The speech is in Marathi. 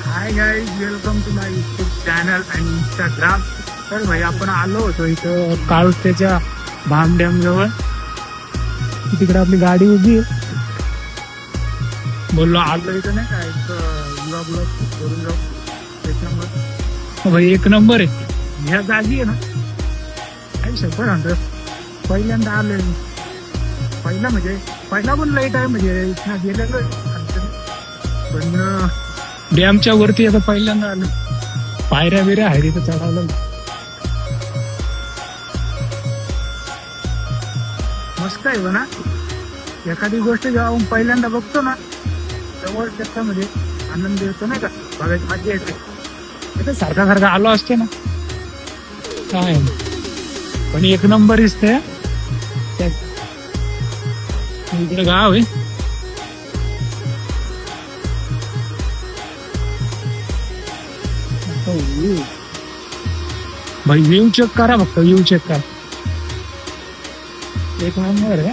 High guys, welcome to my YouTube channel आणि इंस्टाग्राम. तर भाई आपण आलो होतो इथं काळुस्त्याच्या भाम डॅम जवळ. तिकडे आपली गाडी उभी आहे. बोललो आलो इथं नाही का एक ब्लॉग करून जाऊ. एक नंबर भाई, एक नंबर आहे. ह्या जागी आहे ना, काही शंभर म्हणतो पहिल्यांदा आलोय. पहिला पण लाईट आहे म्हणजे इथं गेलेलो पण डॅमच्या वरती आता पहिल्यांदा आलो. पायऱ्या बिऱ्या आहे तिथं चढायला. मस्त आहे ना. एखादी गोष्ट जेव्हा आपण पहिल्यांदा बघतो ना तेव्हा त्याचा म्हणजे आनंद येतो नाही का, बघायची मजा येते. तिथे सारखा आलो असते ना काय, पण एक नंबर दिसते. इकडे गाव आहे. भाई व्ह्यू चेक करा, फक्त व्ह्यू चेक करा. एक नंबर आहे.